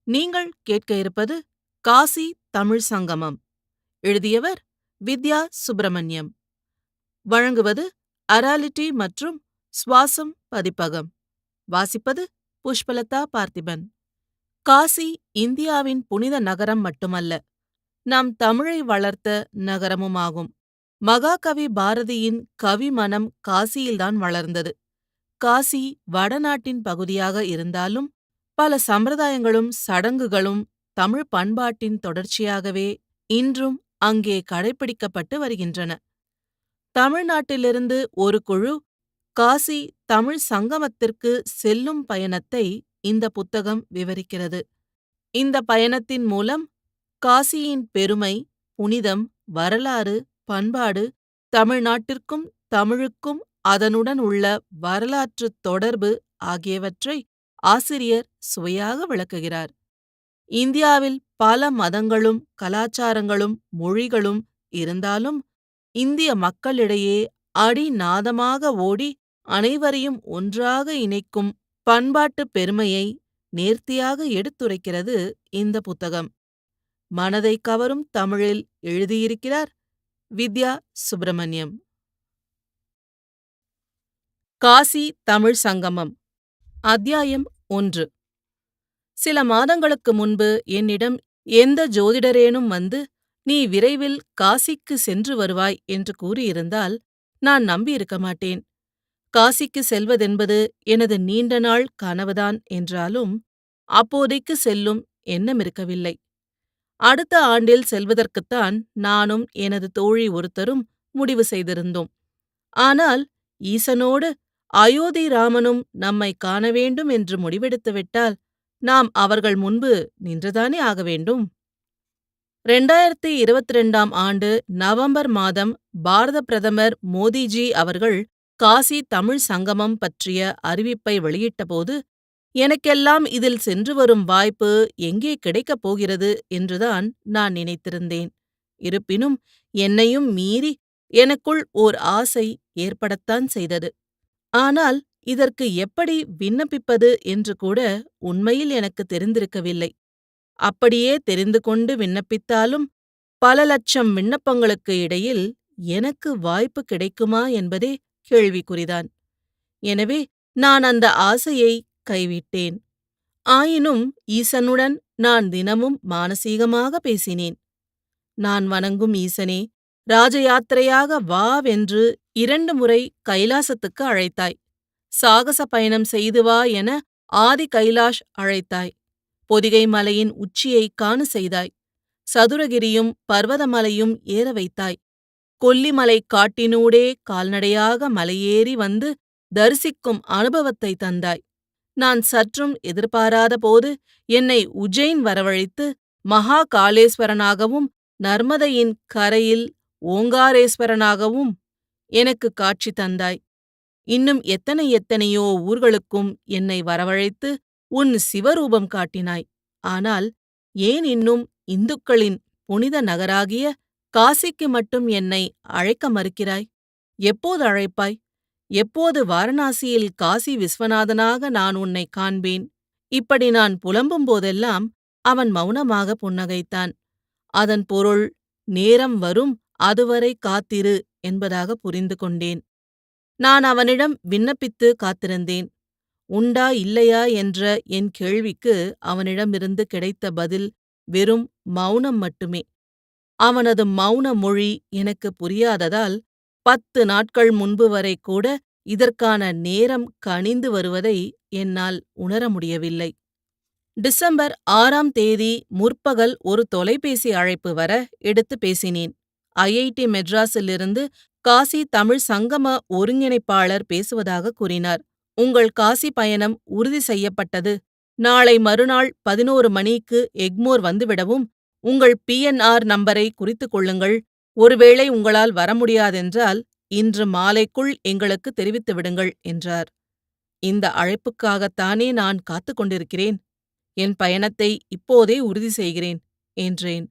நீங்கள் கேட்க இருப்பது காசி தமிழ் சங்கமம். எழுதியவர் வித்யா சுப்பிரமணியம். வழங்குவது அராலிட்டி மற்றும் சுவாசம் பதிப்பகம். வாசிப்பது புஷ்பலதா பார்த்திபன். காசி இந்தியாவின் புனித நகரம் மட்டுமல்ல, நம் தமிழை வளர்த்த நகரமுமாகும். மகாகவி பாரதியின் கவி மனம் காசியில்தான் வளர்ந்தது. காசி வடநாட்டின் பகுதியாக இருந்தாலும் பல சம்பிரதாயங்களும் சடங்குகளும் தமிழ் பண்பாட்டின் தொடர்ச்சியாகவே இன்றும் அங்கே கடைப்பிடிக்கப்பட்டு வருகின்றன. தமிழ்நாட்டிலிருந்து ஒரு குழு காசி தமிழ் சங்கமத்திற்கு செல்லும் பயணத்தை இந்த புத்தகம் விவரிக்கிறது. இந்த பயணத்தின் மூலம் காசியின் பெருமை, புனிதம், வரலாறு, பண்பாடு, தமிழ்நாட்டிற்கும் தமிழுக்கும் அதனுடன் உள்ள வரலாற்றுத் தொடர்பு ஆகியவற்றை ஆசிரியர் சுவையாக விளக்குகிறார். இந்தியாவில் பல மதங்களும் கலாச்சாரங்களும் மொழிகளும் இருந்தாலும் இந்திய மக்களிடையே அடிநாதமாக ஓடி அனைவரையும் ஒன்றாக இணைக்கும் பண்பாட்டுப் பெருமையை நேர்த்தியாக எடுத்துரைக்கிறது இந்த புத்தகம். மனதை கவரும் தமிழில் எழுதியிருக்கிறார் வித்யா சுப்பிரமணியம். காசி தமிழ் சங்கமம். அத்தியாயம் 1. சில மாதங்களுக்கு முன்பு என்னிடம் எந்த ஜோதிடரேனும் வந்து, நீ விரைவில் காசிக்கு சென்று வருவாய் என்று கூறியிருந்தால் நான் நம்பியிருக்க மாட்டேன். காசிக்கு செல்வதென்பது எனது நீண்ட நாள் கனவுதான் என்றாலும் அப்போதைக்கு செல்லும் எண்ணமிருக்கவில்லை. அடுத்த ஆண்டில் செல்வதற்குத்தான் நானும் எனது தோழி ஒருத்தரும் முடிவு செய்திருந்தோம். ஆனால் ஈசனோடு அயோத்தி ராமனும் நம்மை காண வேண்டும் என்று முடிவெடுத்துவிட்டால் நாம் அவர்கள் முன்பு நின்றுதானே ஆக வேண்டும். 2022ஆம் ஆண்டு நவம்பர் மாதம் பாரத பிரதமர் மோடிஜி அவர்கள் காசி தமிழ் சங்கமம் பற்றிய அறிவிப்பை வெளியிட்டபோது எனக்கெல்லாம் இதில் சென்று வரும் வாய்ப்பு எங்கே கிடைக்கப் போகிறது என்றுதான் நான் நினைத்திருந்தேன். இருப்பினும் என்னையும் மீறி எனக்குள் ஓர் ஆசை ஏற்படத்தான் செய்தது. ஆனால் இதற்கு எப்படி விண்ணப்பிப்பது என்று கூட உண்மையில் எனக்கு தெரிந்திருக்கவில்லை. அப்படியே தெரிந்து கொண்டு விண்ணப்பித்தாலும் பல லட்சம் விண்ணப்பங்களுக்கு இடையில் எனக்கு வாய்ப்பு கிடைக்குமா என்பதே கேள்விக்குறிதான். எனவே நான் அந்த ஆசையை கைவிட்டேன். ஆயினும் ஈசனுடன் நான் தினமும் மானசீகமாக பேசினேன். நான் வணங்கும் ஈசனே, ராஜ யாத்திரையாக வாவென்று 2 முறை கைலாசத்துக்கு அழைத்தாய். சாகச பயணம் செய்து வா என ஆதி கைலாஷ் அழைத்தாய். பொதிகை மலையின் உச்சியைக் காண செய்தாய். சதுரகிரியும் பர்வதமலையும் ஏற வைத்தாய். கொல்லிமலை காட்டினூடே கால்நடையாக மலையேறி வந்து தரிசிக்கும் அனுபவத்தை தந்தாய். நான் சற்றும் எதிர்பாராத போது என்னை உஜ்ஜைன் வரவழைத்து மகா காளேஸ்வரனாகவும் நர்மதையின் கரையில் ஓங்காரேஸ்வரனாகவும் எனக்கு காட்சி தந்தாய். இன்னும் எத்தனை எத்தனையோ ஊர்களுக்கும் என்னை வரவழைத்து உன் சிவரூபம் காட்டினாய். ஆனால் ஏன் இன்னும் இந்துக்களின் புனித நகராகிய காசிக்கு மட்டும் என்னை அழைக்க மறுக்கிறாய்? எப்போது அழைப்பாய்? எப்போது வாரணாசியில் காசி விஸ்வநாதனாக நான் உன்னை காண்பேன்? இப்படி நான் புலம்பும் போதெல்லாம் அவன் மௌனமாக புன்னகைத்தான். அதன் பொருள் நேரம் வரும், அதுவரை காத்திரு என்பதாக புரிந்து கொண்டேன். நான் அவனிடம் விண்ணப்பித்து காத்திருந்தேன். உண்டா இல்லையா என்ற என் கேள்விக்கு அவனிடமிருந்து கிடைத்த பதில் வெறும் மௌனம் மட்டுமே. அவனது மௌன மொழி எனக்கு புரியாததால் 10 நாட்கள் முன்பு வரை கூட இதற்கான நேரம் கனிந்து வருவதை என்னால் உணர முடியவில்லை. டிசம்பர் 6ஆம் தேதி முற்பகல் ஒரு தொலைபேசி அழைப்பு வர எடுத்து பேசினேன். ஐஐடி மெட்ராஸிலிருந்து காசி தமிழ் சங்கம ஒருங்கிணைப்பாளர் பேசுவதாக கூறினார். உங்கள் காசி பயணம் உறுதி செய்யப்பட்டது. நாளை மறுநாள் 11 மணிக்கு எக்மோர் வந்துவிடவும் உங்கள் பிஎன்ஆர் நம்பரை குறித்துக் கொள்ளுங்கள். ஒருவேளை உங்களால் வர முடியாதென்றால் இன்று மாலைக்குள் எங்களுக்கு தெரிவித்துவிடுங்கள் என்றார். இந்த அழைப்புக்காகத்தானே நான் காத்துக் கொண்டிருக்கிறேன். என் பயணத்தை இப்போதே உறுதி செய்கிறேன் என்றேன்.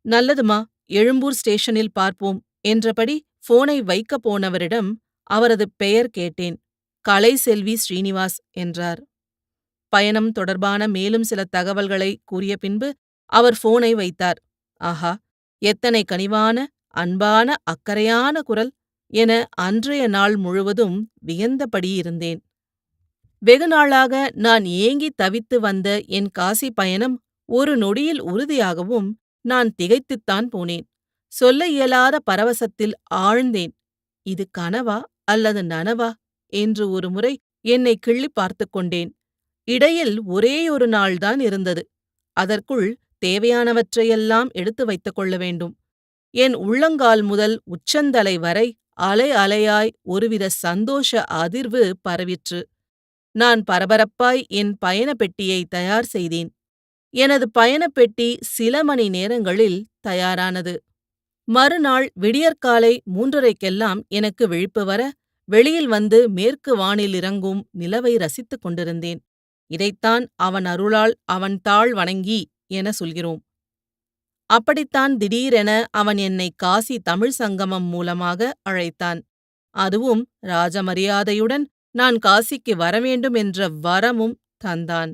நல்லதுமா, எழும்பூர் ஸ்டேஷனில் பார்ப்போம் என்றபடி போனை வைக்கப் போனவரிடம் அவரது பெயர் கேட்டேன். கலைசெல்வி ஸ்ரீனிவாஸ் என்றார். பயணம் தொடர்பான மேலும் சில தகவல்களை கூறிய பின்பு அவர் போனை வைத்தார். ஆஹா, எத்தனை கனிவான, அன்பான, அக்கறையான குரல் என அன்றைய நாள் முழுவதும் வியந்தபடி இருந்தேன். வெகுநாளாக நான் ஏங்கித் தவித்து வந்த என் காசி பயணம் ஒரு நொடியில் உறுதியாகவும் நான் திகைத்துத்தான் போனேன். சொல்ல இயலாத பரவசத்தில் ஆழ்ந்தேன். இது கனவா அல்லது நனவா என்று ஒருமுறை என்னை கிள்ளிப் பார்த்துக் கொண்டேன். இடையில் ஒரேயொரு நாள்தான் இருந்தது. அதற்குள் தேவையானவற்றையெல்லாம் எடுத்து வைத்துக் கொள்ள வேண்டும். என் உள்ளங்கால் முதல் உச்சந்தலை வரை அலை அலையாய் ஒருவித சந்தோஷ அதிர்வு பரவிற்று. நான் பரபரப்பாய் என் பயணப் பெட்டியை தயார் செய்தேன். எனது பயணப் பெட்டி சில மணி நேரங்களில் தயாரானது. மறுநாள் விடியற்காலை 3:30க்கெல்லாம் எனக்கு விழிப்பு வர, வெளியில் வந்து மேற்கு வானில் இறங்கும் நிலவை ரசித்துக் கொண்டிருந்தேன். இதைத்தான் அவன் அருளால் அவன் தாள் வணங்கி என சொல்கிறோம். அப்படித்தான் திடீரென அவன் என்னை காசி தமிழ் சங்கமம் மூலமாக அழைத்தான். அதுவும் ராஜமரியாதையுடன் நான் காசிக்கு வரவேண்டும் என்ற வரமும் தந்தான்.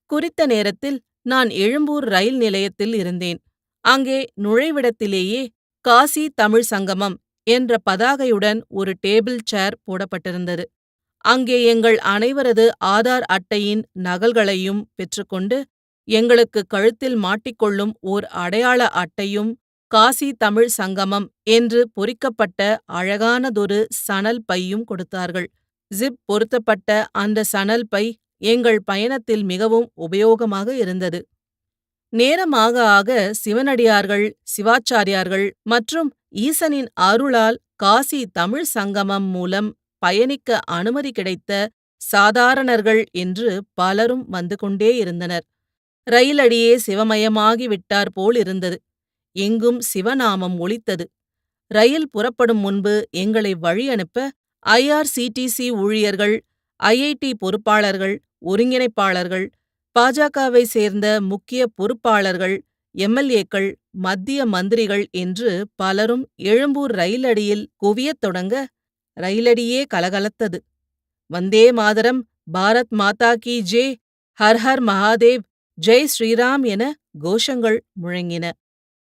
குறித்த நேரத்தில் நான் எழும்பூர் ரயில் நிலையத்தில் இருந்தேன். அங்கே நுழைவிடத்திலேயே காசி தமிழ் சங்கமம் என்ற பதாகையுடன் ஒரு டேபிள் சேர் போடப்பட்டிருந்தது. அங்கே எங்கள் அனைவரது ஆதார் அட்டையின் நகல்களையும் பெற்றுக்கொண்டு, எங்களுக்கு கழுத்தில் மாட்டிக்கொள்ளும் ஓர் அடையாள அட்டையும், காசி தமிழ் சங்கமம் என்று பொறிக்கப்பட்ட அழகானதொரு சணல் பையும் கொடுத்தார்கள். ஜிப் பொருத்தப்பட்ட அந்த சணல் பை எங்கள் பயணத்தில் மிகவும் உபயோகமாக இருந்தது. நேரமாக ஆக சிவனடியார்கள், சிவாச்சாரியார்கள் மற்றும் ஈசனின் அருளால் காசி தமிழ் சங்கமம் மூலம் பயணிக்க அனுமதி கிடைத்த சாதாரணர்கள் என்று பலரும் வந்து கொண்டே இருந்தனர். ரயிலடியே சிவமயமாகி விட்டார் போலிருந்தது. எங்கும் சிவநாமம் ஒலித்தது. ரயில் புறப்படும் முன்பு எங்களை வழியனுப்ப IRCTC ஊழியர்கள், IIT பொறுப்பாளர்கள், ஒருங்கிணைப்பாளர்கள், பாஜகவை சேர்ந்த முக்கிய பொறுப்பாளர்கள், MLAக்கள், மத்திய மந்திரிகள் என்று பலரும் எழும்பூர் ரயிலடியில் குவியத் தொடங்க, ரயிலடியே கலகலத்தது. வந்தே மாதரம், பாரத் மாதா கி ஜே, ஹர் ஹர் மகாதேவ், ஜெய் ஸ்ரீராம் என கோஷங்கள் முழங்கின.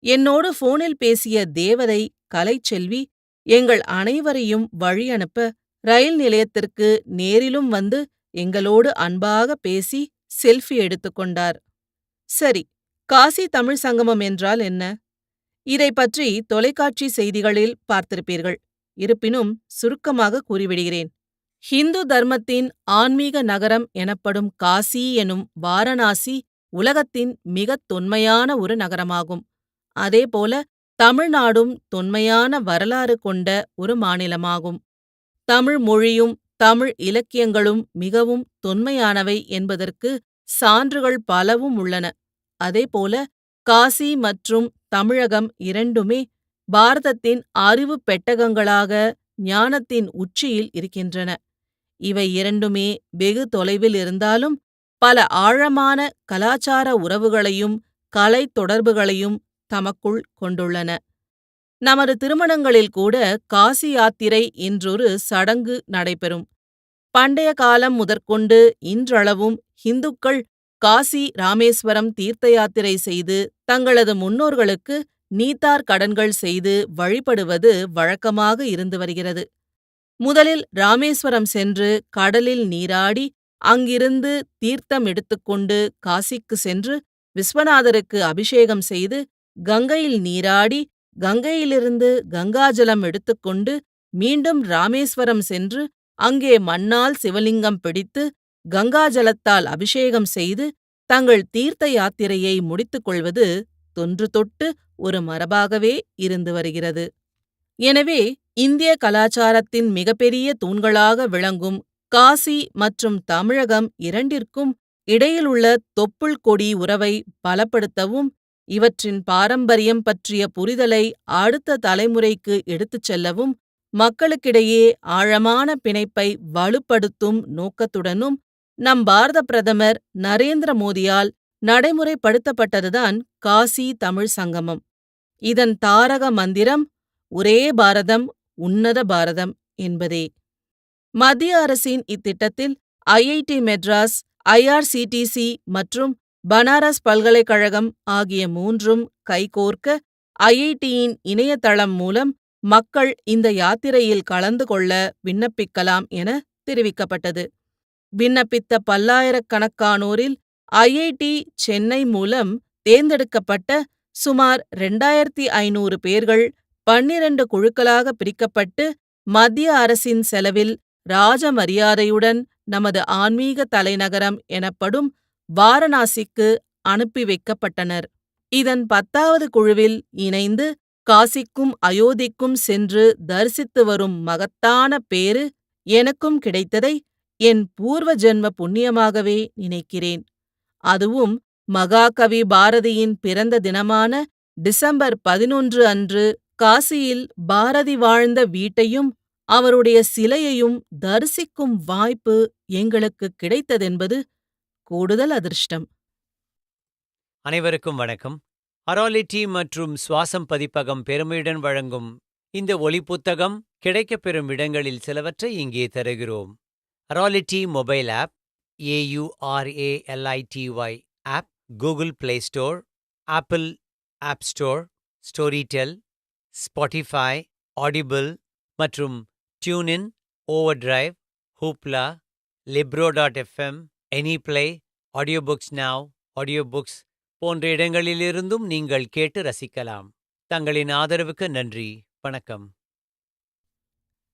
என்னோடு போனில் பேசிய தேவதை கலைச்செல்வி எங்கள் அனைவரையும் வழியனுப்ப, ரயில் நிலையத்திற்கு நேரிலும் வந்து எங்களோடு அன்பாக பேசி செல்ஃபி எடுத்துக்கொண்டார். சரி, காசி தமிழ் சங்கமம் என்றால் என்ன? இதைப் பற்றி தொலைக்காட்சி செய்திகளில் பார்த்திருப்பீர்கள். இருப்பினும் சுருக்கமாக கூறிவிடுகிறேன். ஹிந்து தர்மத்தின் ஆன்மீக நகரம் எனப்படும் காசி எனும் வாரணாசி உலகத்தின் மிகத் தொன்மையான ஒரு நகரமாகும். அதேபோல தமிழ்நாடும் தொன்மையான வரலாறு கொண்ட ஒரு மாநிலமாகும். தமிழ் மொழியும் தமிழ் இலக்கியங்களும் மிகவும் தொன்மையானவை என்பதற்கு சான்றுகள் பலவும் உள்ளன. அதேபோல காசி மற்றும் தமிழகம் இரண்டுமே பாரதத்தின் அறிவுப் பெட்டகங்களாக ஞானத்தின் உச்சியில் இருக்கின்றன. இவை இரண்டுமே வெகு தொலைவில் இருந்தாலும் பல ஆழமான கலாச்சார உறவுகளையும் கலை தொடர்புகளையும் தமக்குள் கொண்டுள்ளன. நமது திருமணங்களில் கூட காசி யாத்திரை என்றொரு சடங்கு நடைபெறும். பண்டைய காலம் முதற்கொண்டு இன்றளவும் இந்துக்கள் காசி ராமேஸ்வரம் தீர்த்த யாத்திரை செய்து தங்களது முன்னோர்களுக்கு நீத்தார் கடன்கள் செய்து வழிபடுவது வழக்கமாக இருந்து வருகிறது. முதலில் ராமேஸ்வரம் சென்று கடலில் நீராடி அங்கிருந்து தீர்த்தம் எடுத்துக்கொண்டு காசிக்கு சென்று விஸ்வநாதருக்கு அபிஷேகம் செய்து கங்கையில் நீராடி கங்கையிலிருந்து கங்காஜலம் எடுத்துக்கொண்டு மீண்டும் ராமேஸ்வரம் சென்று அங்கே மண்ணால் சிவலிங்கம் பிடித்து கங்காஜலத்தால் அபிஷேகம் செய்து தங்கள் தீர்த்த யாத்திரையை முடித்துக் கொள்வது தொன்று தொட்டு ஒரு மரபாகவே இருந்து வருகிறது. எனவே இந்திய கலாச்சாரத்தின் மிகப்பெரிய தூண்களாக விளங்கும் காசி மற்றும் தமிழகம் இரண்டிற்கும் இடையிலுள்ள தொப்புள் கொடி உறவை பலப்படுத்தவும், இவற்றின் பாரம்பரியம் பற்றிய புரிதலை அடுத்த தலைமுறைக்கு எடுத்துச் செல்லவும், மக்களுக்கிடையே ஆழமான பிணைப்பை வலுப்படுத்தும் நோக்கத்துடனும் நம் பாரத பிரதமர் நரேந்திர மோடியால் நடைமுறைப்படுத்தப்பட்டதுதான் காசி தமிழ் சங்கமம். இதன் தாரக மந்திரம் ஒரே பாரதம், உன்னத பாரதம் என்பதே. மத்திய அரசின் இத்திட்டத்தில் IIT மெட்ராஸ், IRCTC மற்றும் பனாரஸ் பல்கலைக்கழகம் ஆகிய மூன்றும் கைகோர்க்க IIT-யின் இணையதளம் மூலம் மக்கள் இந்த யாத்திரையில் கலந்து கொள்ள விண்ணப்பிக்கலாம் என தெரிவிக்கப்பட்டது. விண்ணப்பித்த பல்லாயிரக்கணக்கானோரில் IIT சென்னை மூலம் தேர்ந்தெடுக்கப்பட்ட சுமார் 2500 பேர்கள் 12 குழுக்களாக பிரிக்கப்பட்டு மத்திய அரசின் செலவில் ராஜ மரியாதையுடன் நமது ஆன்மீக தலைநகரம் எனப்படும் வாரணாசிக்கு அனுப்பி வைக்கப்பட்டனர். இதன் 10வது குழுவில் இணைந்து காசிக்கும் அயோத்திக்கும் சென்று தரிசித்து வரும் மகத்தான பேறு எனக்கும் கிடைத்ததை என் பூர்வ ஜென்ம புண்ணியமாகவே நினைக்கிறேன். அதுவும் மகாகவி பாரதியின் பிறந்த தினமான டிசம்பர் 11 அன்று காசியில் பாரதி வாழ்ந்த வீட்டையும் அவருடைய சிலையையும் தரிசிக்கும் வாய்ப்பு எங்களுக்கு கிடைத்ததென்பது கூடுதல் அதிர்ஷ்டம். அனைவருக்கும் வணக்கம். அராலிட்டி மற்றும் சுவாசம் பதிப்பகம் பெருமையுடன் வழங்கும் இந்த ஒலி புத்தகம் கிடைக்கப்பெறும் இடங்களில் சிலவற்றை இங்கே தருகிறோம். Aurality mobile app, AURALITY app, Google Play Store, Apple App Store, Storytel, Spotify, Audible மற்றும் டியூனின், ஓவர்டிரைவ், ஹூப்லா, libro.fm, எனிப்ளே, ஆடியோபுக்ஸ் நவ், ஆடியோபுக்ஸ் போன்ற இடங்களிலிருந்தும் நீங்கள் கேட்டு ரசிக்கலாம். தங்களின் ஆதரவுக்கு நன்றி. வணக்கம்.